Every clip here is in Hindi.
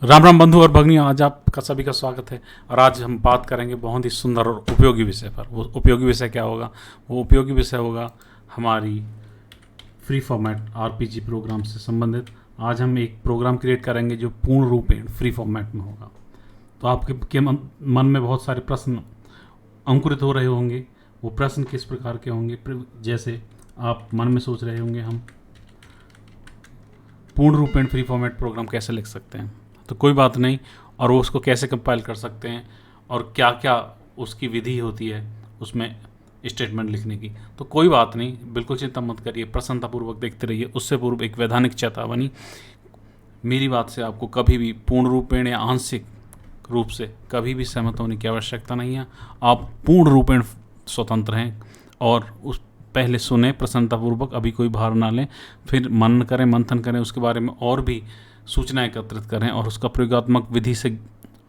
राम राम बंधु और भगिनी, आज आपका सभी का स्वागत है। और आज हम बात करेंगे बहुत ही सुंदर और उपयोगी विषय पर। वो उपयोगी विषय क्या होगा? वो उपयोगी विषय होगा हमारी फ्री फॉर्मेट आरपीजी प्रोग्राम से संबंधित। आज हम एक प्रोग्राम क्रिएट करेंगे जो पूर्ण रूपेण फ्री फॉर्मेट में होगा। तो आपके मन में बहुत सारे प्रश्न अंकुरित हो रहे होंगे। वो प्रश्न किस प्रकार के होंगे? जैसे आप मन में सोच रहे होंगे हम पूर्ण रूपेण फ्री फॉर्मेट प्रोग्राम कैसे लिख सकते हैं, तो कोई बात नहीं। और वो उसको कैसे कंपाइल कर सकते हैं और क्या क्या उसकी विधि होती है उसमें स्टेटमेंट लिखने की, तो कोई बात नहीं, बिल्कुल चिंता मत करिए, प्रसन्नतापूर्वक देखते रहिए। उससे पूर्व एक वैधानिक चेतावनी, मेरी बात से आपको कभी भी पूर्ण रूपेण या आंशिक रूप से कभी भी सहमत होने की आवश्यकता नहीं है। आप पूर्ण रूपेण स्वतंत्र हैं और उस पहले सुने प्रसन्नतापूर्वक, अभी कोई भार ना लें, फिर मनन करें, मंथन करें, उसके बारे में और भी सूचना एकत्रित करें और उसका प्रयोगात्मक विधि से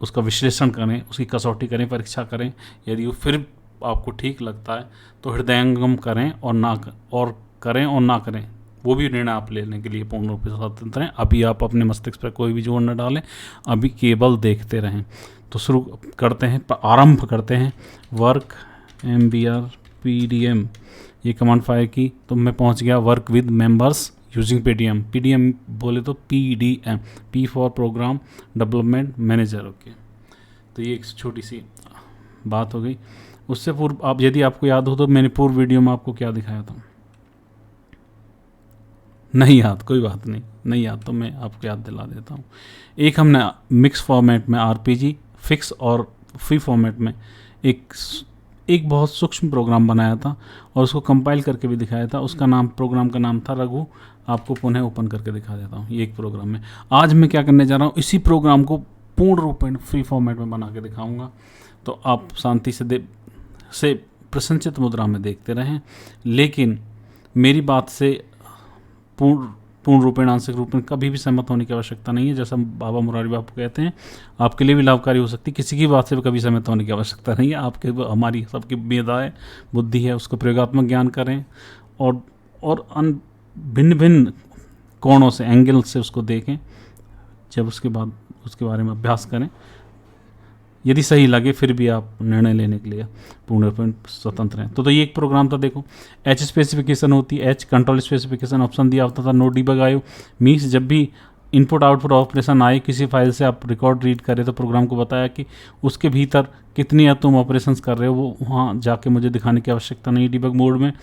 उसका विश्लेषण करें, उसकी कसौटी करें, परीक्षा करें। यदि वो फिर आपको ठीक लगता है तो हृदयंगम करें और ना करें, वो भी निर्णय आप लेने के लिए पूर्ण रूप से स्वतंत्र हैं। अभी आप अपने मस्तिष्क पर कोई भी जोर न डालें, अभी केवल देखते रहें। तो शुरू करते हैं, आरंभ करते हैं। वर्क MBR PDM ये कमांड फायर की तो मैं पहुंच गया work with members using PDM बोले तो PDM, P for program development manager. Okay, तो ये एक छोटी सी बात हो गई। उससे पूर्व आप, यदि आपको याद हो तो मैंने पूर्व वीडियो में आपको क्या दिखाया था? नहीं याद, कोई बात नहीं याद तो मैं आपको याद दिला देता हूँ। एक हमने मिक्स फॉर्मेट में आरपीजी फिक्स और फ्री फॉर्मेट में एक बहुत सूक्ष्म प्रोग्राम बनाया था और उसको कंपाइल करके भी दिखाया था। उसका नाम, प्रोग्राम का नाम था रघु। आपको पुनः ओपन करके दिखा देता हूँ ये एक प्रोग्राम में। आज मैं क्या करने जा रहा हूँ, इसी प्रोग्राम को पूर्ण रूपेण फ्री फॉर्मेट में बना के दिखाऊंगा। तो आप शांति से प्रसन्नचित मुद्रा में देखते रहें, लेकिन मेरी बात से पूर्ण रूपेण आंशिक रूपेण कभी भी सहमत होने की आवश्यकता नहीं है। जैसा बाबा मुरारी बापू कहते हैं, आपके लिए भी लाभकारी हो सकती है, किसी की बात से भी कभी सहमत होने की आवश्यकता नहीं है। आपके, हमारी सबकी मेधा है, बुद्धि है, उसको प्रयोगात्मक ज्ञान करें और भिन्न भिन्न कोणों से, एंगल से उसको देखें। जब उसके बाद उसके बारे में अभ्यास करें, यदि सही लगे फिर भी आप निर्णय लेने के लिए पूर्ण रूपेण स्वतंत्र हैं। तो ये एक प्रोग्राम था। देखो, H स्पेसिफिकेशन होती है, H कंट्रोल स्पेसिफिकेशन ऑप्शन दिया होता था, नो डिबग आयो मीन्स जब भी इनपुट आउटपुट ऑपरेशन आए किसी फाइल से, आप रिकॉर्ड रीड करें तो प्रोग्राम को बताया कि उसके भीतर कितनी तुम ऑपरेशंस कर रहे हो, वो वहाँ जाके मुझे दिखाने की आवश्यकता नहीं डिबग मोड में।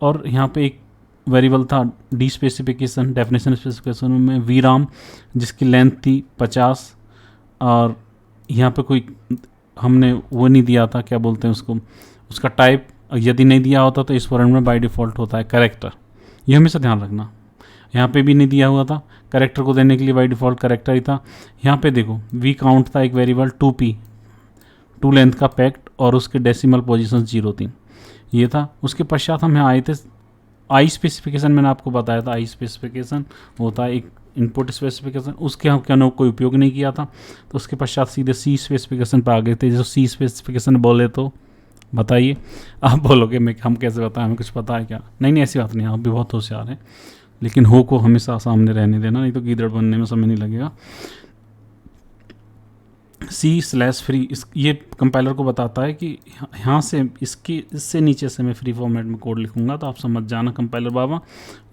और यहाँ पे एक वेरिएबल था डी स्पेसिफिकेशन, डेफिनेशन स्पेसिफिकेशन में VRAM, जिसकी लेंथ थी 50। और यहाँ पे कोई हमने वो नहीं दिया था, क्या बोलते हैं उसको, उसका टाइप यदि नहीं दिया होता तो इस फॉर्मेट में बाय डिफ़ॉल्ट होता है कैरेक्टर। ये हमेशा ध्यान रखना, यहाँ पे भी नहीं दिया हुआ था, कैरेक्टर को देने के लिए बाय डिफ़ॉल्ट कैरेक्टर ही था। यहाँ पे देखो वी काउंट था एक वेरिएबल 2p, 2 लेंथ का पैक्ट, और उसके डेसिमल पोजीशन 0 थी, ये था। उसके पश्चात हम यहाँ आए थे आई स्पेसिफिकेशन, मैंने आपको बताया था आई स्पेसिफिकेशन होता है एक इनपुट स्पेसिफिकेशन, उसके हम क्या कोई उपयोग नहीं किया था। तो उसके पश्चात सीधे सी स्पेसिफिकेशन पर आ गए थे। जो सी स्पेसिफिकेशन बोले तो बताइए, आप बोलोगे मैं हम कैसे बताएं, हमें कुछ पता है क्या? नहीं ऐसी बात नहीं, आप भी बहुत होशियार हैं, लेकिन हो को हमेशा सामने रहने देना, नहीं तो गीदड़ बनने में समय नहीं लगेगा। C/free ये कंपाइलर को बताता है कि यहाँ से इससे नीचे से मैं फ्री फॉर्मेट में कोड लिखूंगा, तो आप समझ जाना कंपाइलर बाबा।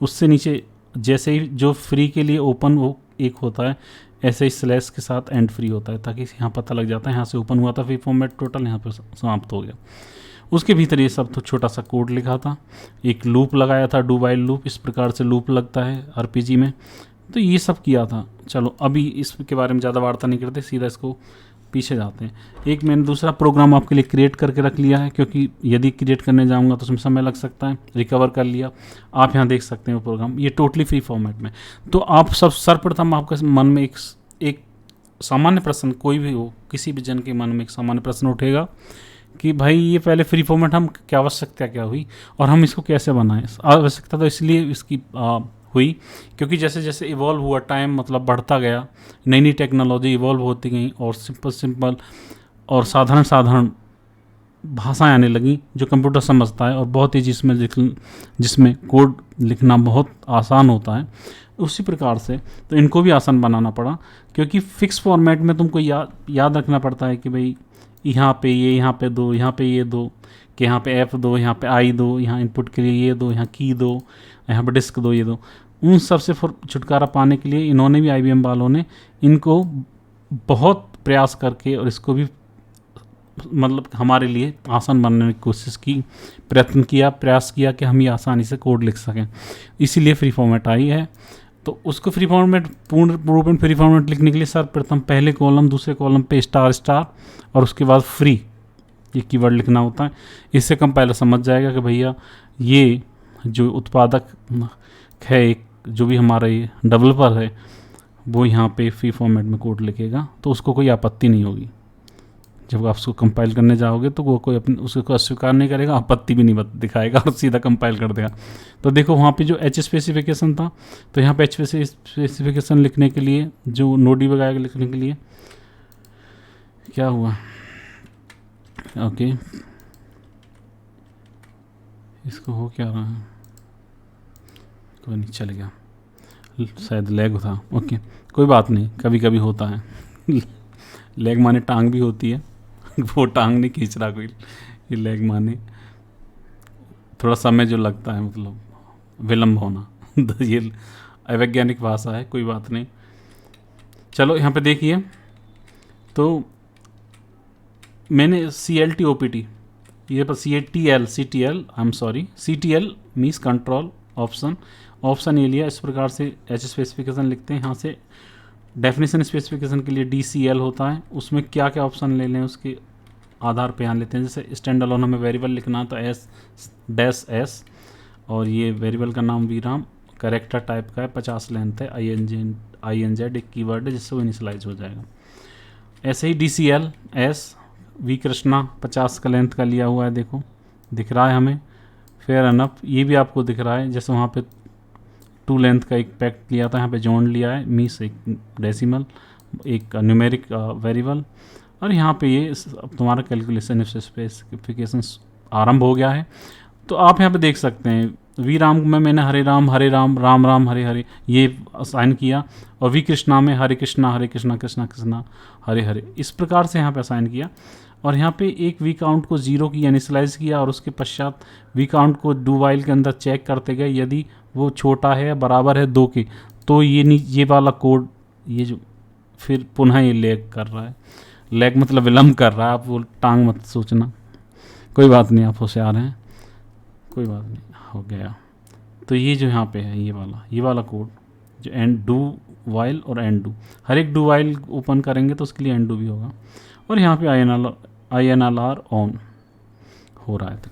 उससे नीचे जैसे ही जो फ्री के लिए ओपन वो एक होता है, ऐसे ही स्लैश के साथ एंड फ्री होता है, ताकि यहाँ पता लग जाता है यहाँ से ओपन हुआ था फ्री फॉर्मेट, टोटल यहाँ पर समाप्त हो गया। उसके भीतर ये सब तो छोटा सा कोड लिखा था, एक लूप लगाया था, डू वाइल लूप, इस प्रकार से लूप लगता है आरपीजी में। तो ये सब किया था। चलो अभी इसके बारे में ज़्यादा वार्ता नहीं करते, सीधा इसको पीछे जाते हैं। एक मैंने दूसरा प्रोग्राम आपके लिए क्रिएट करके रख लिया है, क्योंकि यदि क्रिएट करने जाऊंगा तो उसमें समय लग सकता है। रिकवर कर लिया, आप यहाँ देख सकते हैं वो प्रोग्राम, ये टोटली फ्री फॉर्मेट में। तो आप सब सर्वप्रथम आपके मन में एक सामान्य प्रश्न, कोई भी हो, किसी भी जन के मन में एक सामान्य प्रश्न उठेगा कि भाई ये पहले फ्री फॉर्मेट हम क्या आवश्यकता क्या हुई और हम इसको कैसे बनाएं। आवश्यकता तो इसलिए इसकी हुई क्योंकि जैसे जैसे इवॉल्व हुआ टाइम, मतलब बढ़ता गया, नई नई टेक्नोलॉजी इवॉल्व होती गई और सिंपल और साधारण भाषाएं आने लगी जो कंप्यूटर समझता है और बहुत ही जिसमें कोड लिखना बहुत आसान होता है। उसी प्रकार से तो इनको भी आसान बनाना पड़ा, क्योंकि फिक्स फॉर्मेट में तुमको याद रखना पड़ता है कि भाई यहाँ पे ये, यहाँ पे दो, यहाँ पे ये दो, कि यहाँ पे एफ दो, यहाँ पे आई दो, यहाँ इनपुट के लिए ये दो, यहाँ की दो, यहाँ पे डिस्क दो, ये दो। उन सब से छुटकारा पाने के लिए इन्होंने भी, IBM वालों ने इनको बहुत प्रयास करके और इसको भी मतलब हमारे लिए आसान बनाने की कोशिश की, प्रयास किया कि हम ये आसानी से कोड लिख सकें। इसीलिए फ्री फॉर्मेट आई है। तो उसको फ्री फॉर्मेट, पूर्ण रूपेण फ्री फॉर्मेट लिखने के लिए सर्वप्रथम पहले कॉलम, दूसरे कॉलम पे स्टार स्टार और उसके बाद फ्री ये कीवर्ड लिखना होता है। इससे कंपाइलर समझ जाएगा कि भैया ये जो उत्पादक है, एक जो भी हमारा ये डेवलपर है, वो यहाँ पे फ्री फॉर्मेट में कोड लिखेगा, तो उसको कोई आपत्ति नहीं होगी। जब आप उसको कंपाइल करने जाओगे तो वो कोई उसको अस्वीकार नहीं करेगा, आपत्ति भी नहीं दिखाएगा और सीधा कंपाइल कर देगा। तो देखो वहाँ पे जो H स्पेसिफिकेशन था, तो यहाँ पे H स्पेसिफिकेशन लिखने के लिए, जो नोडी वगैरह लिखने के लिए क्या हुआ, ओके इसको हो क्या रहा है, कोई नहीं, चल गया, शायद लैग था। ओके कोई बात नहीं, कभी कभी होता है लैग माने टांग भी होती है वो टांग नहीं खींच रहा कोई, ये लैग माने थोड़ा समय जो लगता है, मतलब विलम्ब होना ये अवैज्ञानिक भाषा है, कोई बात नहीं। चलो यहाँ पे देखिए, तो मैंने CLT OPT ये पर CTL मीन्स कंट्रोल ऑप्शन ये लिया। इस प्रकार से H स्पेसिफिकेशन लिखते हैं। यहाँ से डेफिनेशन स्पेसिफिकेशन के लिए DCL होता है, उसमें क्या क्या ऑप्शन ले लें उसके आधार पे यहाँ लेते हैं। जैसे स्टैंड अलोन हमें वेरिएबल लिखना तो S और ये वेरिएबल का नाम VRAM, करेक्टर टाइप का है, 50 लेंथ है, INZ एक कीवर्ड है जिससे वो इनिशियलाइज हो जाएगा। ऐसे ही DCL S V कृष्णा 50 का लेंथ का लिया हुआ है, देखो दिख रहा है हमें, फेयर एनफ ये भी आपको दिख रहा है। जैसे वहाँ पे 2 लेंथ का एक पैक्ट लिया था, यहाँ पे जोन लिया है, मीस एक डेसिमल, एक न्यूमेरिक वेरिएबल, और यहाँ पे ये अब तुम्हारा कैलकुलेशन स्पेसिफिकेशन आरंभ हो गया है। तो आप यहाँ पे देख सकते हैं VRAM में मैंने हरे राम राम राम हरे हरे ये असाइन किया, और V कृष्णा में हरे कृष्णा कृष्णा कृष्णा हरे हरे, इस प्रकार से यहाँ पे असाइन किया। और यहाँ पे एक V काउंट को 0 की इनिशियलाइज किया, और उसके पश्चात V काउंट को डू वाइल के अंदर चेक करते गए, यदि वो छोटा है या बराबर है 2 के, तो ये वाला कोड ये जो फिर पुनः ये लैग कर रहा है, लैग मतलब विलम्ब कर रहा है, आप वो टांग मत सोचना, कोई बात नहीं, आप होशियार हैं, कोई बात नहीं, हो गया। तो ये जो यहाँ पे है ये वाला कोड जो एंड डू वाइल और एंड डू, हर एक डू वाइल ओपन करेंगे तो उसके लिए एंड डू भी होगा, और यहाँ पे INLR ऑन हो रहा है, तो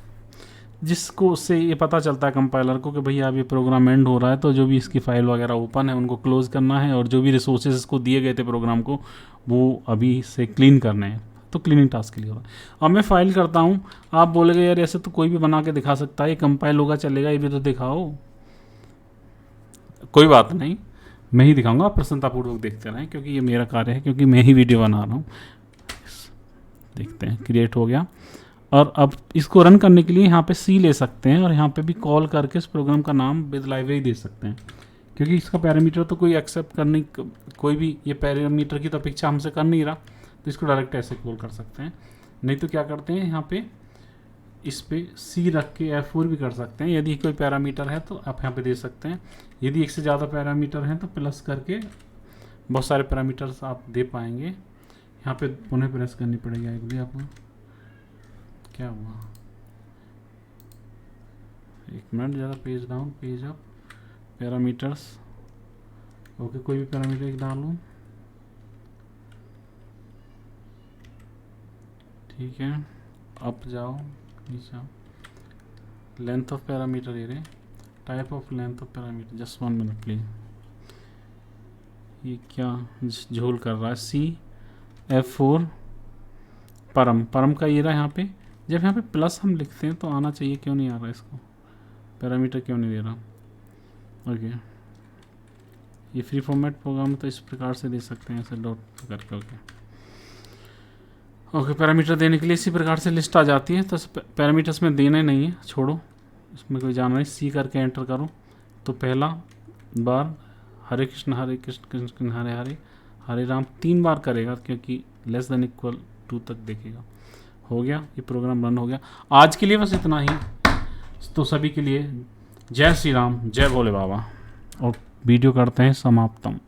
जिसको उससे ये पता चलता है कंपाइलर को कि भैया अब ये प्रोग्राम एंड हो रहा है, तो जो भी इसकी फाइल वगैरह ओपन है उनको क्लोज करना है, और जो भी रिसोर्सेज इसको दिए गए थे प्रोग्राम को वो अभी से क्लीन करने हैं, तो क्लीनिंग टास्क के लिए हो रहा है। अब मैं फाइल करता हूँ, आप बोलेंगे यार ऐसे तो कोई भी बना के दिखा सकता है, ये कंपाइल होगा चलेगा, ये भी तो दिखाओ, कोई बात नहीं, मैं ही दिखाऊंगा, आप प्रसन्नतापूर्वक देखते रहें, क्योंकि ये मेरा कार्य है, क्योंकि मैं ही वीडियो बना रहा हूँ। देखते हैं, क्रिएट हो गया, और अब इसको रन करने के लिए यहाँ पे C ले सकते हैं, और यहाँ पे भी कॉल करके इस प्रोग्राम का नाम विद लाइब्रेरी दे सकते हैं, क्योंकि इसका पैरामीटर तो कोई एक्सेप्ट करने, कोई भी ये पैरामीटर की तो अपेक्षा हमसे कर नहीं रहा, तो इसको डायरेक्ट ऐसे कॉल कर सकते हैं। नहीं तो क्या करते हैं, यहाँ पे इस पे C रख के F4 भी कर सकते हैं, यदि कोई पैरामीटर है तो आप यहाँ पे दे सकते हैं, यदि एक से ज़्यादा पैरामीटर हैं तो प्लस करके बहुत सारे पैरामीटर्स आप दे पाएंगे। यहाँ पे पुनः प्रेस करनी पड़ेगी एक भी आपको, क्या हुआ, एक मिनट, ज़्यादा page down page up, parameters, okay कोई भी पैरामीटर एक डालूँ, ठीक है, अप जाओ नीचे, लेंथ ऑफ पैरामीटर ये रहे, type of length of parameter, just 1 minute please, ये क्या झोल कर रहा है, CF4 परम का ये रहा यहाँ पे। जब यहाँ पे प्लस हम लिखते हैं तो आना चाहिए, क्यों नहीं आ रहा, इसको पैरामीटर क्यों नहीं दे रहा, ओके ये फ्री फॉर्मेट प्रोग्राम तो इस प्रकार से दे सकते हैं, ऐसे डॉट करके, ओके पैरामीटर देने के लिए इसी प्रकार से लिस्ट आ जाती है, तो पैरामीटर्स में देना ही नहीं है, छोड़ो, इसमें कोई जाना नहीं, C करके एंटर करो, तो पहला बार हरे कृष्ण कृष्ण कृष्ण हरे हरे, हरे राम 3 बार करेगा, क्योंकि लेस देन इक्वल टू तक देखेगा। हो गया, ये प्रोग्राम रन हो गया। आज के लिए बस इतना ही। तो सभी के लिए जय श्री राम, जय भोले बाबा, और वीडियो करते हैं समाप्तम।